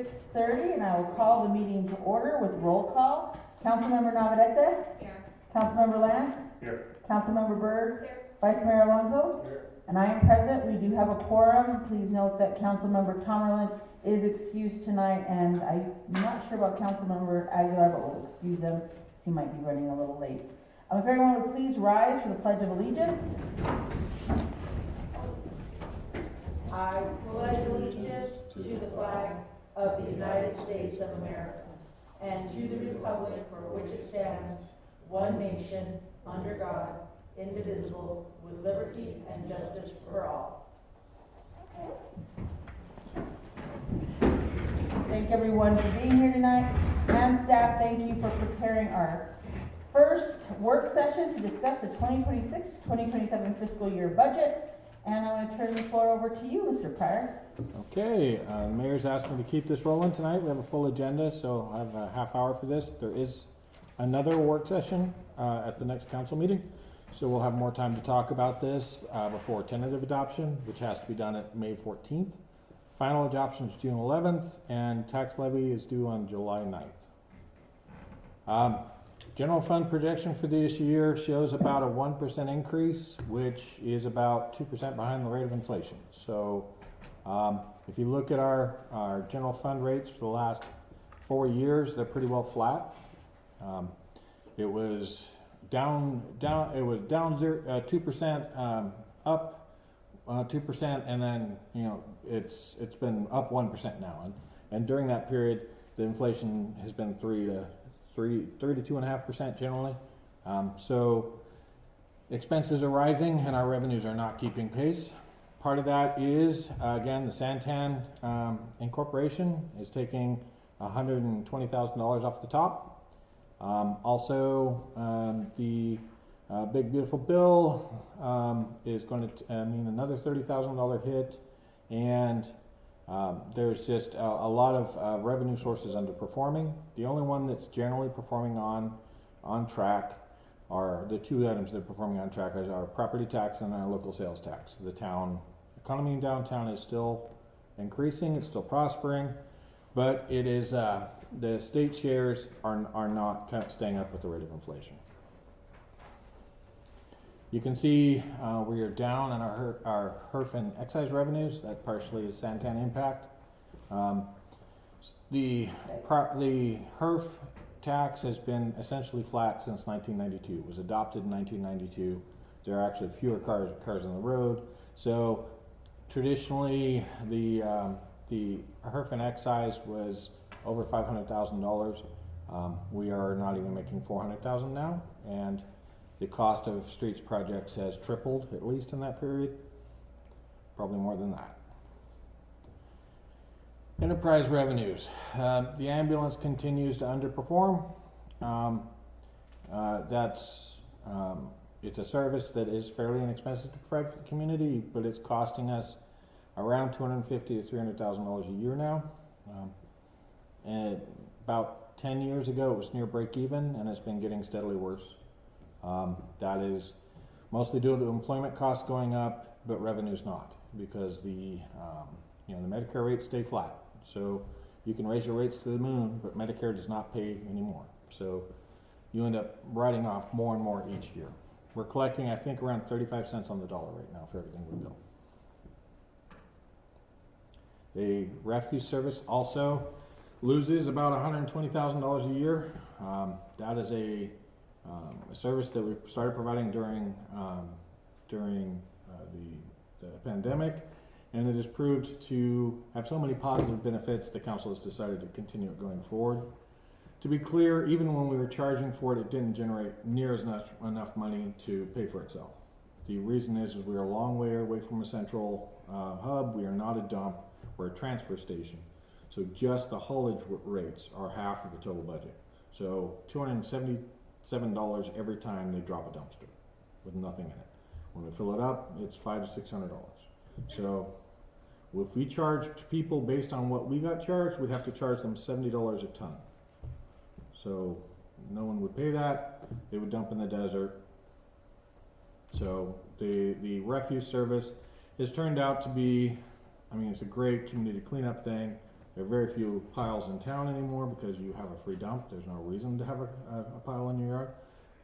6:30, and I will call the meeting to order with roll call. Councilmember Navarrete? Here. Councilmember Lance? Here. Councilmember Byrd? Here. Vice Mayor Alonso? Here. And I am present. We do have a quorum. Please note that Councilmember Tomerlin is excused tonight, and I'm not sure about Councilmember Aguilar, but we'll excuse him. He might be running a little late. If everyone would please rise for the Pledge of Allegiance. I pledge allegiance to the flag of the United States of America and to the republic for which it stands, one nation, under God, indivisible, with liberty and justice for all. Thank everyone for being here tonight, and staff, thank you for preparing our first work session to discuss the 2026-2027 fiscal year budget. And I'm going to turn the floor over to you, Mr. Pryor. Okay, the mayor's asked me to keep this rolling tonight. We have a full agenda, so I have a half hour for this. There is another work session at the next council meeting, so we'll have more time to talk about this before tentative adoption, which has to be done at May 14th. Final adoption is June 11th, and tax levy is due on July 9th. General fund projection for this year shows about a 1% increase, which is about 2% behind the rate of inflation. So if you look at our general fund rates for the last 4 years, they're pretty well flat. It was down 2%, up 2%, and then it's been up 1% now. And during that period, the inflation has been 3 to 2.5% generally. So expenses are rising and our revenues are not keeping pace. Part of that is, again, the Santan Incorporation is taking $120,000 off the top. Also, the Big Beautiful Bill is going to mean another $30,000 hit, and there's just a lot of revenue sources underperforming. The only one that's generally performing on track are the two items that are performing on track are our property tax and our local sales tax. The town economy in downtown is still increasing, it's still prospering, but it is the state shares are not staying up with the rate of inflation. You can see we are down on our HERF and excise revenues. That partially is Santan impact. The HERF tax has been essentially flat since 1992. It was adopted in 1992. There are actually fewer cars on the road. So traditionally, the HERF and excise was over $500,000. We are not even making $400,000 now, and the cost of streets projects has tripled, at least in that period, probably more than that. Enterprise revenues. The ambulance continues to underperform. It's a service that is fairly inexpensive to provide for the community, but it's costing us around $250,000 to $300,000 a year now. And about 10 years ago, it was near break even, and it's been getting steadily worse. That is mostly due to employment costs going up, but revenue's not, because the Medicare rates stay flat. So you can raise your rates to the moon, but Medicare does not pay anymore. So you end up writing off more and more each year. We're collecting, I think, around 35 cents on the dollar right now for everything we bill. The refuse service also loses about $120,000 a year. That is a service that we started providing during the pandemic, and it has proved to have so many positive benefits the council has decided to continue it going forward. To be clear, even when we were charging for it, it didn't generate near as enough money to pay for itself. The reason is we are a long way away from a central hub. We are not a dump, we're a transfer station. So just the haulage rates are half of the total budget. So $277 every time they drop a dumpster with nothing in it. When we fill it up, it's $500 to $600. So if we charged people based on what we got charged, we'd have to charge them $70 a ton. So no one would pay that. They would dump in the desert. So the refuse service has turned out to be, I mean, it's a great community cleanup thing. There are very few piles in town anymore because you have a free dump. There's no reason to have a pile in your yard.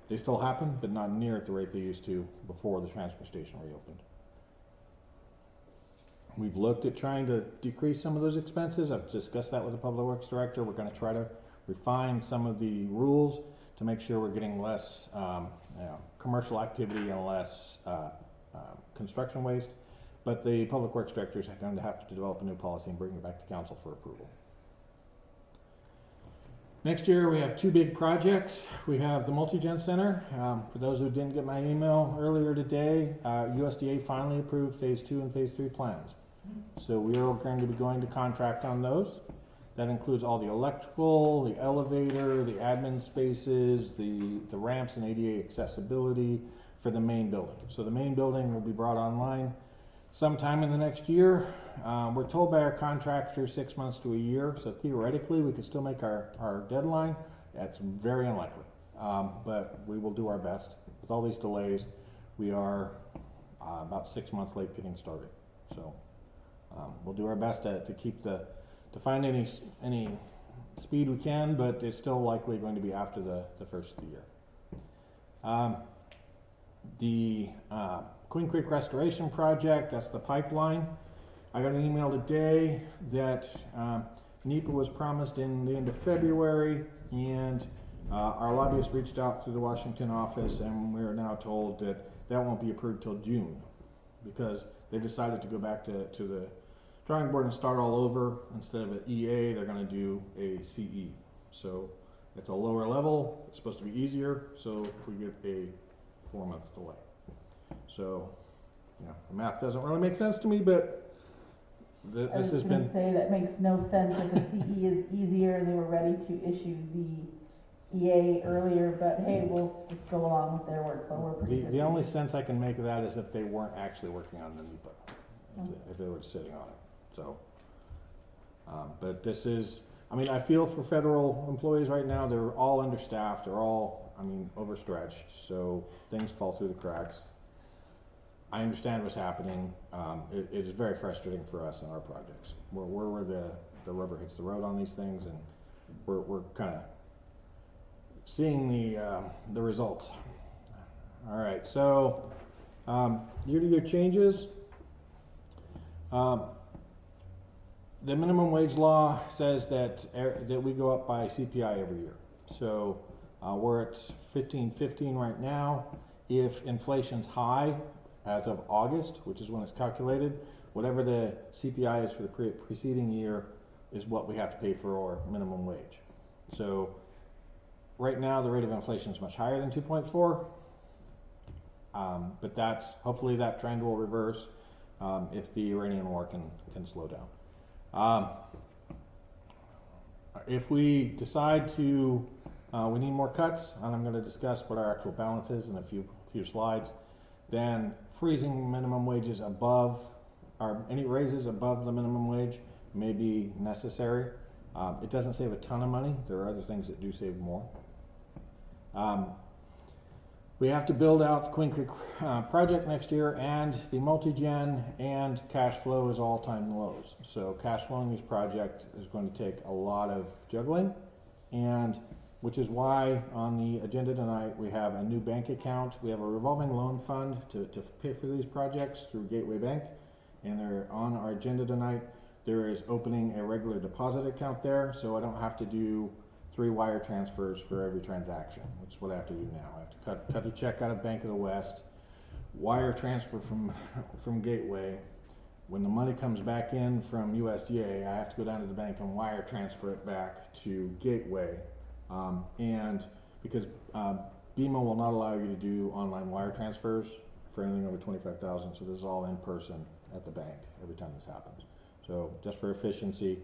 They still happen, but not near at the rate they used to before the transfer station reopened. We've looked at trying to decrease some of those expenses. I've discussed that with the Public Works Director. We're going to try to refine some of the rules to make sure we're getting less commercial activity and less construction waste. But the Public Works Director is going to have to develop a new policy and bring it back to Council for approval. Next year we have two big projects. We have the Multi-Gen Center. For those who didn't get my email earlier today, USDA finally approved Phase 2 and Phase 3 plans. So we are going to be going to contract on those. That includes all the electrical, the elevator, the admin spaces, the ramps and ADA accessibility for the main building. So the main building will be brought online sometime in the next year. We're told by our contractor 6 months to a year, so theoretically we could still make our deadline. That's very unlikely, but we will do our best. With all these delays, we are about 6 months late getting started. So we'll do our best to keep to find any speed we can, but it's still likely going to be after the first of the year. The Queen Creek Restoration Project, that's the pipeline. I got an email today that NEPA was promised in the end of February, and our lobbyist reached out through the Washington office, and we're now told that that won't be approved till June because they decided to go back to the drawing board and start all over. Instead of an EA, they're going to do a CE. So it's a lower level. It's supposed to be easier, so we get a 4-month delay. So, yeah, the math doesn't really make sense to me, but this has been. Say that makes no sense. If the CE is easier and they were ready to issue the EA earlier, but hey, we'll just go along with their workflow. The only sense I can make of that is that they weren't actually working on the NEPA, if they were sitting on it. So, but this is, I mean, I feel for federal employees right now. They're all understaffed. They're all, I mean, overstretched. So things fall through the cracks. I understand what's happening. It is very frustrating for us in our projects. We're where the rubber hits the road on these things, and we're kind of seeing the results. All right, so year-to-year changes. The minimum wage law says that we go up by CPI every year. So we're at 15.15 right now. If inflation's high, as of August, which is when it's calculated, whatever the CPI is for the preceding year is what we have to pay for our minimum wage. So right now the rate of inflation is much higher than 2.4, but hopefully that trend will reverse if the Iranian war can slow down. If we decide to, we need more cuts, and I'm going to discuss what our actual balance is in a few slides, then freezing minimum wages above, or any raises above the minimum wage may be necessary. It doesn't save a ton of money. There are other things that do save more. We have to build out the Queen Creek project next year, and the multi-gen and cash flow is all-time lows. So cash flowing these projects is going to take a lot of juggling, and which is why on the agenda tonight we have a new bank account. We have a revolving loan fund to pay for these projects through Gateway Bank, and they're on our agenda tonight. There is opening a regular deposit account there, so I don't have to do 3 wire transfers for every transaction, which is what I have to do now. I have to cut a check out of Bank of the West, wire transfer from Gateway. When the money comes back in from USDA, I have to go down to the bank and wire transfer it back to Gateway. And because BMO will not allow you to do online wire transfers for anything over $25,000, so this is all in person at the bank every time this happens. So just for efficiency,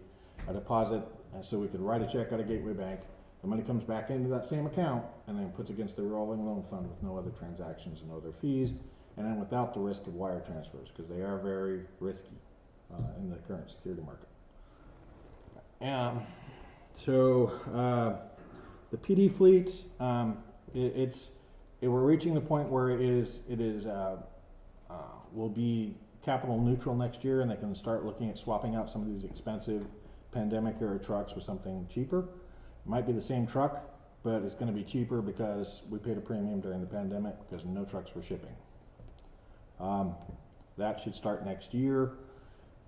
a deposit, so we could write a check out of Gateway Bank, the money comes back into that same account and then puts against the revolving loan fund with no other transactions and no other fees, and then without the risk of wire transfers, because they are very risky in the current security market. The PD fleet, we're reaching the point where will be capital neutral next year, and they can start looking at swapping out some of these expensive pandemic era trucks with something cheaper. It might be the same truck, but it's going to be cheaper because we paid a premium during the pandemic because no trucks were shipping. That should start next year,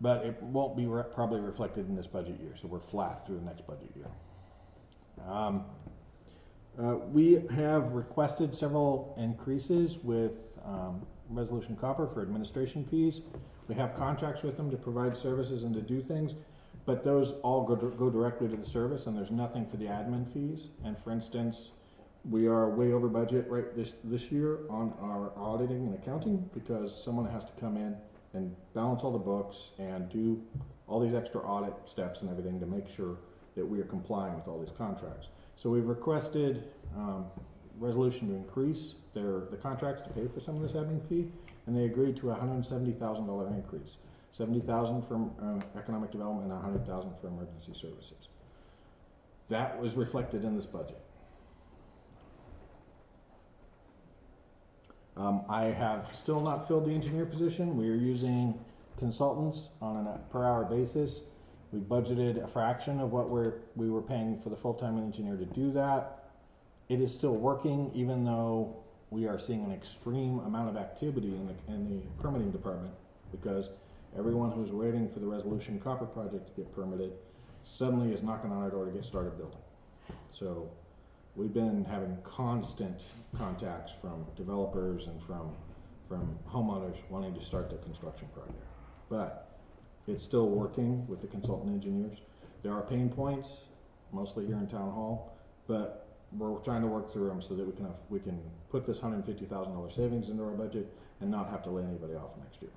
but it won't be probably reflected in this budget year, so we're flat through the next budget year. We have requested several increases with Resolution Copper for administration fees. We have contracts with them to provide services and to do things, but those all go directly to the service, and there's nothing for the admin fees. And for instance, we are way over budget right this year on our auditing and accounting because someone has to come in and balance all the books and do all these extra audit steps and everything to make sure that we are complying with all these contracts. So we've requested resolution to increase the contracts to pay for some of this admin fee, and they agreed to a $170,000 increase. $70,000 from economic development and $100,000 for emergency services. That was reflected in this budget. I have still not filled the engineer position. We are using consultants on a per hour basis. We budgeted a fraction of what we were paying for the full-time engineer to do that. It is still working, even though we are seeing an extreme amount of activity in the permitting department, because everyone who's waiting for the Resolution Copper project to get permitted suddenly is knocking on our door to get started building. So we've been having constant contacts from developers and from homeowners wanting to start the construction project. But it's still working with the consultant engineers. There are pain points, mostly here in Town Hall, but we're trying to work through them so that we can put this $150,000 savings into our budget and not have to lay anybody off next year.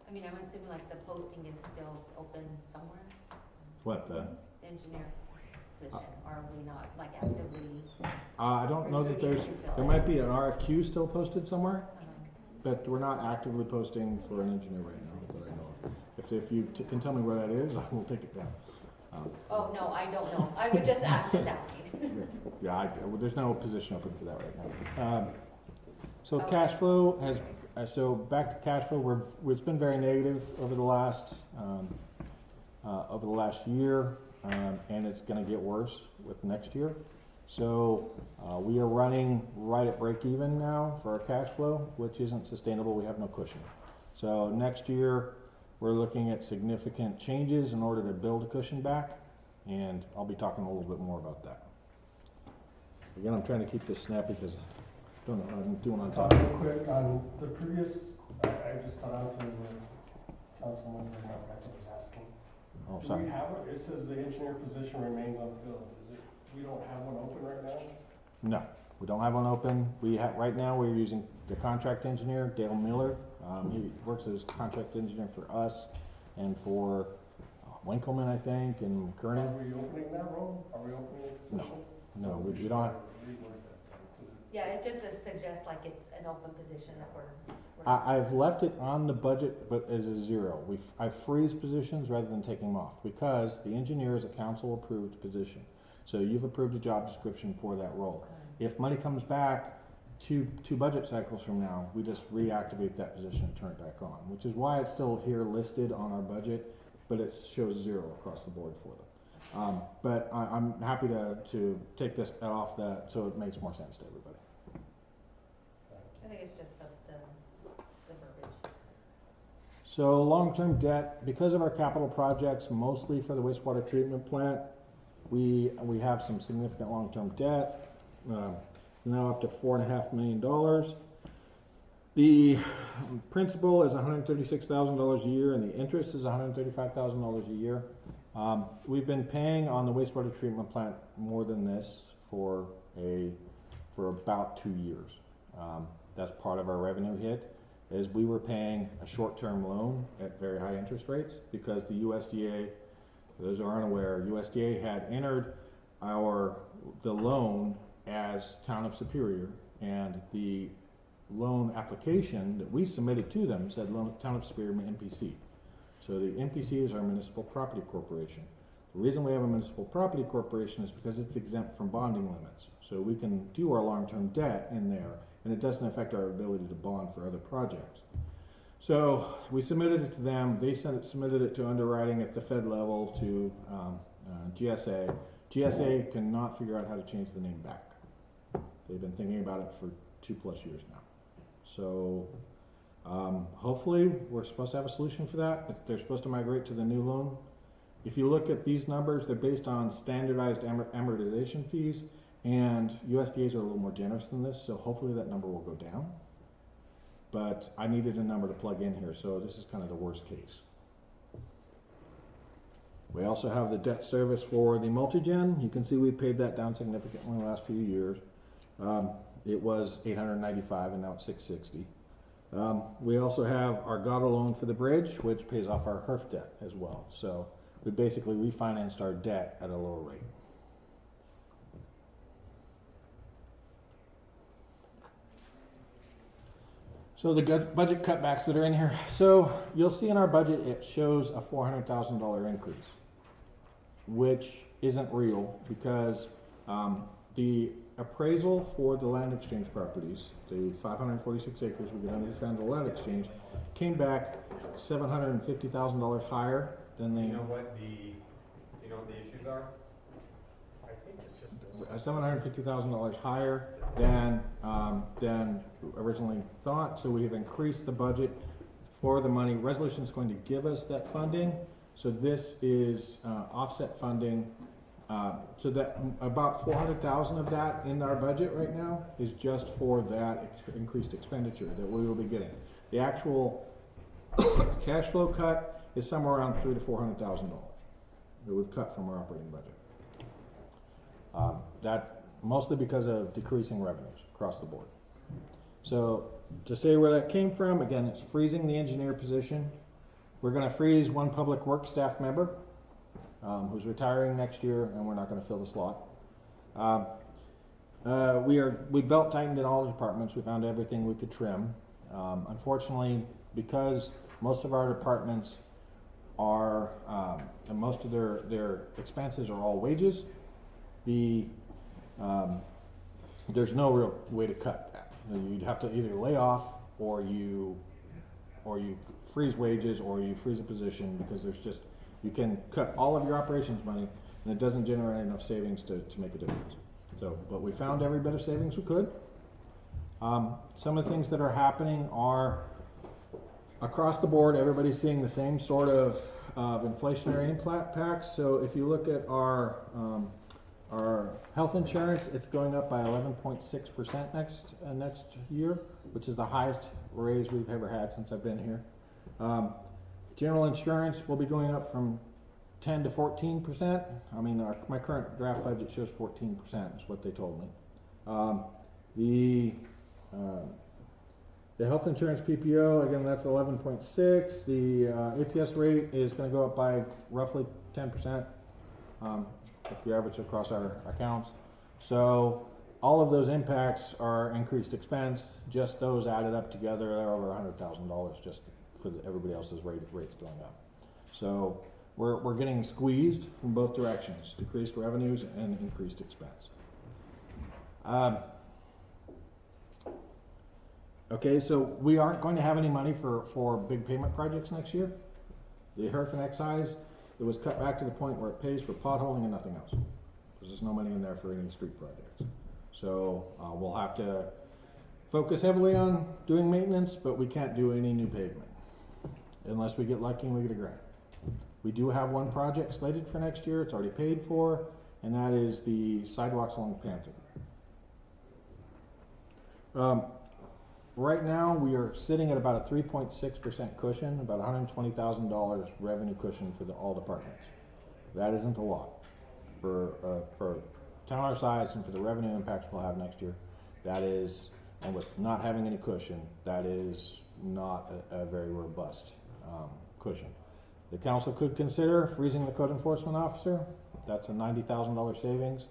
I mean, I'm assuming like the posting is still open somewhere? What The engineer position, or are we not like actively? I don't know that there might be an RFQ still posted somewhere, but we're not actively posting for an engineer right now that I know of. If you can tell me where that is, I will take it down. Oh, no, I don't know. I would just, I'm just asking. Yeah, there's no position open for that right now. So Okay. cash flow has, so back to cash flow, it's been very negative over the last year, and it's going to get worse with next year. So we are running right at break even now for our cash flow, which isn't sustainable. We have no cushion. So next year we're looking at significant changes in order to build a cushion back, and I'll be talking a little bit more about that. Again, I'm trying to keep this snappy because I don't know how I'm doing on Talk time. real quick on the previous, I just got on to where Councilman Marqueta was asking. Oh, Do sorry. we have it? It says the engineer position remains unfilled. We don't have one open right now? No, we don't have one open. Right now we're using the contract engineer, Dale Miller. He works as contract engineer for us and for Winkleman, I think, and Kearney. Are we opening that role? Are we opening the position? No, So we should don't. reword that then, 'cause Yeah, it just suggests like it's an open position that we're I've left it on the budget, but as a zero. I freeze positions rather than taking them off because the engineer is a council-approved position. So you've approved a job description for that role. If money comes back two budget cycles from now, we just reactivate that position and turn it back on, which is why it's still here listed on our budget, but it shows zero across the board for them. But I'm happy to take this off that so it makes more sense to everybody. I think it's just the verbiage. So long-term debt, because of our capital projects, mostly for the wastewater treatment plant, we have some significant long-term debt, now up to $4.5 million. The principal is $136,000 a year, and the interest is $135,000 a year. We've been paying on the wastewater treatment plant more than this for about 2 years. That's part of our revenue hit, is we were paying a short-term loan at very high interest rates because the USDA, for those who aren't aware, USDA had entered the loan as Town of Superior, and the loan application that we submitted to them said Town of Superior MPC. So the MPC is our municipal property corporation. The reason we have a municipal property corporation is because it's exempt from bonding limits. So we can do our long-term debt in there, and it doesn't affect our ability to bond for other projects. So we submitted it to them, they submitted it to underwriting at the Fed level to GSA. GSA cannot figure out how to change the name back. They've been thinking about it for 2+ years now. So hopefully we're supposed to have a solution for that, but they're supposed to migrate to the new loan. If you look at these numbers, they're based on standardized amortization fees, and USDA's are a little more generous than this, so hopefully that number will go down. But I needed a number to plug in here, so this is kind of the worst case. We also have the debt service for the multi-gen. You can see we paid that down significantly in the last few years. It was $895 and now it's $660. We also have our GATA loan for the bridge, which pays off our HERF debt as well. So we basically refinanced our debt at a lower rate. So the budget cutbacks that are in here. So you'll see in our budget it shows a $400,000 increase, which isn't real because the appraisal for the land exchange properties, the 546 acres we got under the Faneuil land exchange, came back $750,000 higher than the. You know what the issues are? I think it's just $750,000 higher than originally thought. So we have increased the budget for the money. Resolution is going to give us that funding. So this is offset funding. So that about $400,000 of that in our budget right now is just for that increased expenditure that we will be getting. The actual cash flow cut is somewhere around $300,000 to $400,000 that we've cut from our operating budget. That mostly because of decreasing revenues across the board. So to say where that came from, again, it's freezing the engineer position. We're going to freeze one public works staff member who's retiring next year, and we're not going to fill the slot. We belt tightened in all the departments. We found everything we could trim. Unfortunately, because most of our departments are, and most of their expenses are all wages, there's no real way to cut that. You'd have to either lay off or you freeze wages or you freeze a position, because there's just, you can cut all of your operations money and it doesn't generate enough savings to make a difference. So, but we found every bit of savings we could. Some of the things that are happening are across the board, everybody's seeing the same sort of inflationary impacts. So if you look at our health insurance, it's going up by 11.6% next year, which is the highest raise we've ever had since I've been here. General insurance will be going up from 10 to 14%. I mean, my current draft budget shows 14% is what they told me. The health insurance PPO, again, that's 11.6. The APS rate is going to go up by roughly 10%. If you average across our accounts. So all of those impacts are increased expense. Just those added up together, they're over $100,000 just for everybody else's rates going up. So we're getting squeezed from both directions, decreased revenues and increased expense. Okay, so we aren't going to have any money for big payment projects next year. The HERF and excise, it was cut back to the point where it pays for potholing and nothing else. There's no money in there for any street projects. So we'll have to focus heavily on doing maintenance, but we can't do any new pavement unless we get lucky and we get a grant. We do have one project slated for next year. It's already paid for, and that is the sidewalks along Panther. Right now, we are sitting at about a 3.6% cushion, about $120,000 revenue cushion for all departments. That isn't a lot for a town our size and for the revenue impacts we'll have next year. That is, and with not having any cushion, that is not a very robust cushion. The council could consider freezing the code enforcement officer. That's a $90,000 savings.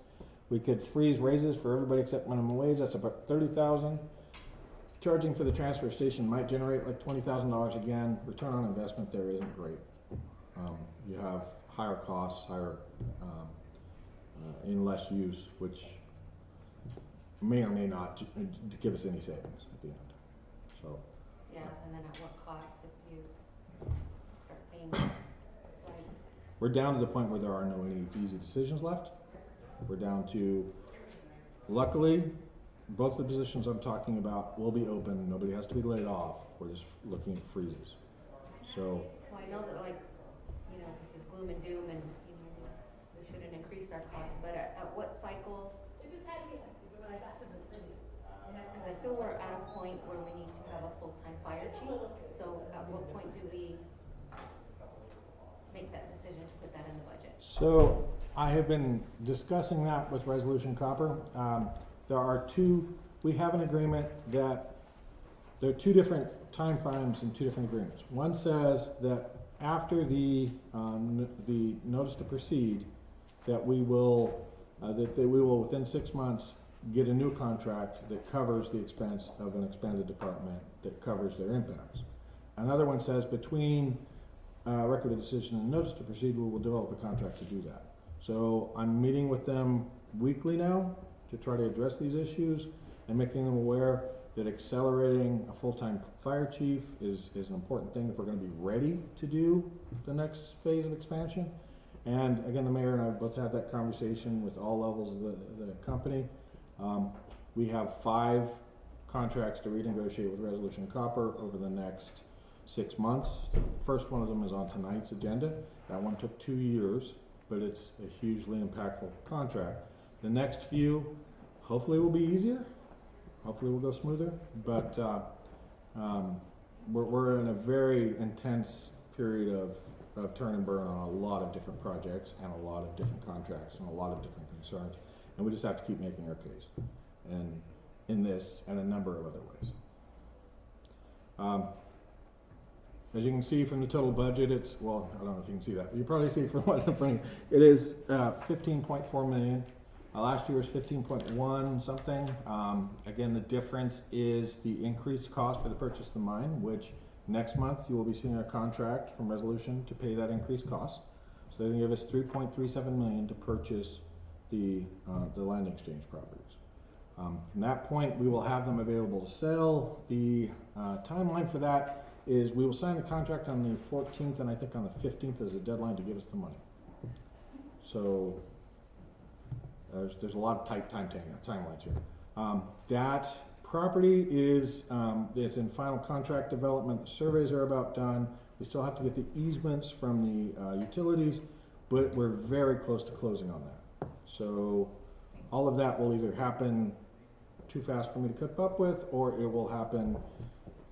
We could freeze raises for everybody except minimum wage. That's about $30,000. Charging for the transfer station might generate like $20,000 again. Return on investment there isn't great. You have higher costs, in less use, which may or may not give us any savings at the end. So Yeah, and then at what cost if you start seeing, like, We're down to the point where there are no any easy decisions left. We're down to, luckily, both the positions I'm talking about will be open. Nobody has to be laid off. We're just looking at freezes. So, well, I know that, like, you know, this is gloom and doom and, you know, we shouldn't increase our costs, but at what cycle? Cause I feel we're at a point where we need to have a full-time fire chief, so at what point do we make that decision to put that in the budget? so I have been discussing that with Resolution Copper. We have an agreement that there are two different time frames and two different agreements. One says that after the notice to proceed, that we will within 6 months get a new contract that covers the expense of an expanded department that covers their impacts. Another one says between record of decision and notice to proceed, we will develop a contract to do that. So I'm meeting with them weekly now to try to address these issues and making them aware that accelerating a full-time fire chief is an important thing if we're going to be ready to do the next phase of expansion. And again, the mayor and I both had that conversation with all levels of the company. We have 5 contracts to renegotiate with Resolution Copper over the next 6 months. The first one of them is on tonight's agenda. That one took 2 years, but it's a hugely impactful contract. The next few, hopefully, will be easier. Hopefully, will go smoother. But we're in a very intense period of turn and burn on a lot of different projects and a lot of different contracts and a lot of different concerns. And we just have to keep making our case, and in this and a number of other ways. As you can see from the total budget, it's, well, I don't know if you can see that, but you probably see from what's in front of you. It is 15.4 million. Last year was 15.1 something. Again, the difference is the increased cost for the purchase of the mine, which next month you will be seeing a contract from Resolution to pay that increased cost. So they're going to give us 3.37 million to purchase the land exchange properties. From that point, we will have them available to sell. The timeline for that is we will sign the contract on the 14th, and I think on the 15th is the deadline to give us the money. So there's a lot of tight timelines here. That property is it's in final contract development. The surveys are about done. We still have to get the easements from the utilities, but we're very close to closing on that. So all of that will either happen too fast for me to keep up with, or it will happen,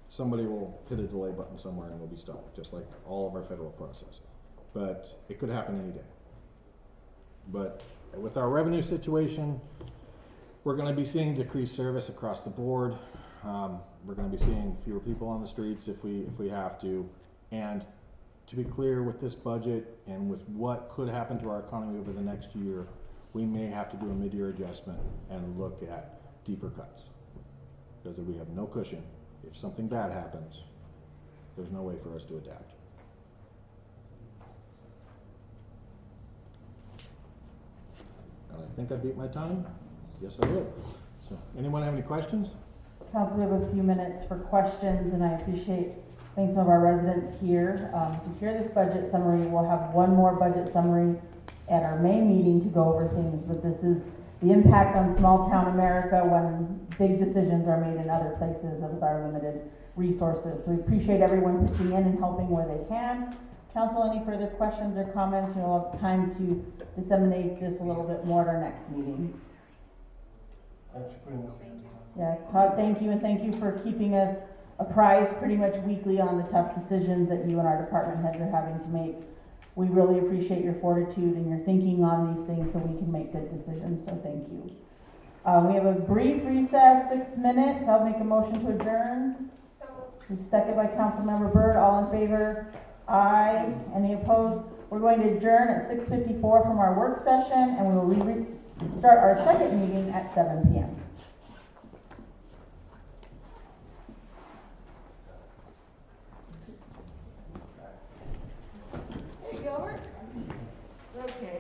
somebody will hit a delay button somewhere and we'll be stuck, just like all of our federal processes. But it could happen any day. But with our revenue situation, we're going to be seeing decreased service across the board. We're going to be seeing fewer people on the streets if we have to. And to be clear, with this budget and with what could happen to our economy over the next year, we may have to do a mid-year adjustment and look at deeper cuts, because we have no cushion. If something bad happens, there's no way for us to adapt. And I think I beat my time. Yes, I did. So, anyone have any questions? Council, we have a few minutes for questions, and I appreciate thanks some of our residents here. To hear this budget summary, we'll have one more budget summary at our May meeting to go over things, but this is the impact on small town America when big decisions are made in other places with our limited resources. So we appreciate everyone pitching in and helping where they can. Council, any further questions or comments? You'll have time to disseminate this a little bit more at our next meeting. Thanks for putting this in. Yeah, Todd, thank you, and thank you for keeping us apprised pretty much weekly on the tough decisions that you and our department heads are having to make. We really appreciate your fortitude and your thinking on these things so we can make good decisions, so thank you. We have a brief recess, 6 minutes. I'll make a motion to adjourn. Second by Councilmember Byrd. All in favor? Aye. Any opposed? We're going to adjourn at 6:54 from our work session, and we will start our second meeting at 7 p.m.